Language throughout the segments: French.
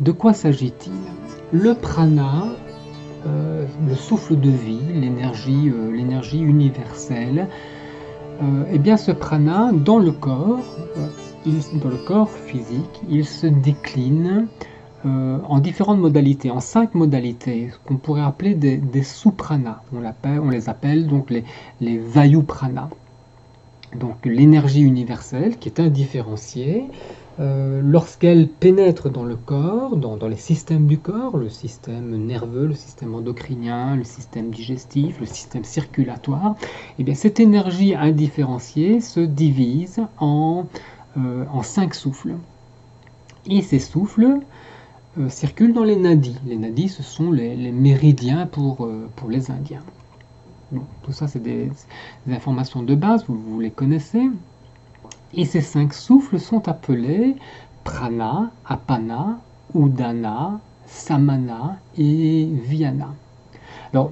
De quoi s'agit-il? Le prana, le souffle de vie, l'énergie universelle, eh bien ce prana, dans le corps physique, il se décline en différentes modalités, en 5 modalités, ce qu'on pourrait appeler des sous-pranas. On les appelle donc les vayu-pranas. Donc l'énergie universelle qui est indifférenciée, lorsqu'elle pénètre dans le corps, dans les systèmes du corps, le système nerveux, le système endocrinien, le système digestif, le système circulatoire, et bien cette énergie indifférenciée se divise en 5 souffles. Et ces souffles circulent dans les nadis. Les nadis, ce sont les méridiens pour les Indiens. Bon, tout ça, c'est des informations de base, vous les connaissez. Et ces 5 souffles sont appelés prana, apana, udana, samana et vyana. Alors,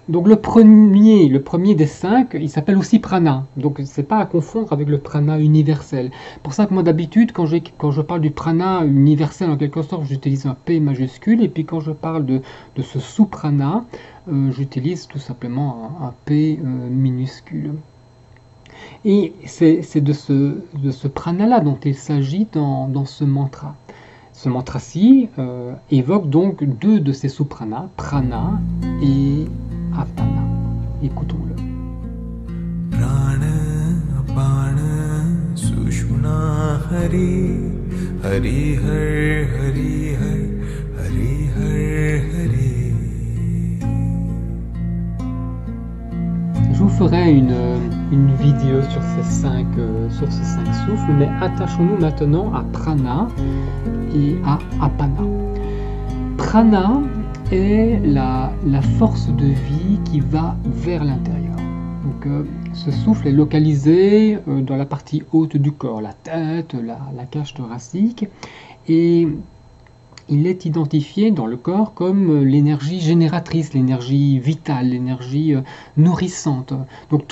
donc le premier des 5, il s'appelle aussi prana. Donc c'est pas à confondre avec le prana universel. Pour ça que moi d'habitude, quand je parle du prana universel en quelque sorte, j'utilise un P majuscule. Et puis quand je parle de ce sous-prana, j'utilise tout simplement un P minuscule. Et c'est de ce prana-là dont il s'agit dans ce mantra. Ce mantra-ci évoque donc 2 de ces sous-pranas, prana et apana. Écoutons-le. Prana, apana, sushmana, hari, hari, hari, hari, hari, hari, hari. Je vous ferai une vidéo sur ces 5 souffles, mais attachons-nous maintenant à prana et à apana. Prana est la force de vie qui va vers l'intérieur. Donc ce souffle est localisé dans la partie haute du corps, la tête, la cage thoracique, et il est identifié dans le corps comme l'énergie génératrice, l'énergie vitale, l'énergie nourrissante. Donc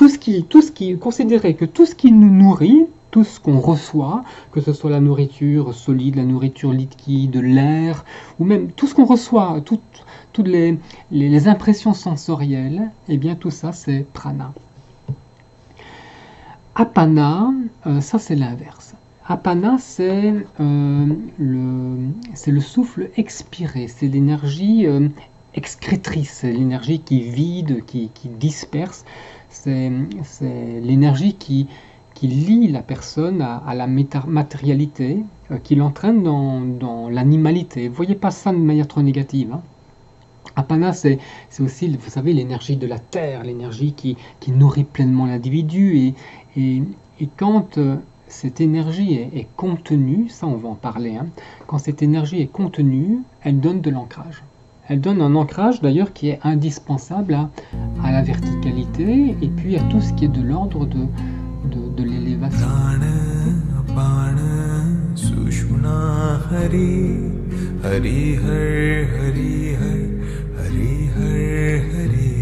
considérez que tout ce qui nous nourrit, tout ce qu'on reçoit, que ce soit la nourriture solide, la nourriture liquide, l'air, ou même tout ce qu'on reçoit, toutes les impressions sensorielles, eh bien tout ça c'est prana. Apana, ça c'est l'inverse. Apana, c'est le souffle expiré, c'est l'énergie excrétrice, c'est l'énergie qui vide, qui disperse, c'est l'énergie qui lie la personne à la matérialité, qui l'entraîne dans l'animalité. Vous voyez pas ça de manière trop négative, hein. Apana, c'est aussi, vous savez, l'énergie de la terre, l'énergie qui nourrit pleinement l'individu, et quand cette énergie est contenue, ça on va en parler, hein. Quand cette énergie est contenue, elle donne de l'ancrage. Elle donne un ancrage d'ailleurs qui est indispensable à la verticalité et puis à tout ce qui est de l'ordre de l'élévation. Sushmana, hari, hari, hari, hari, hari, hari, hari.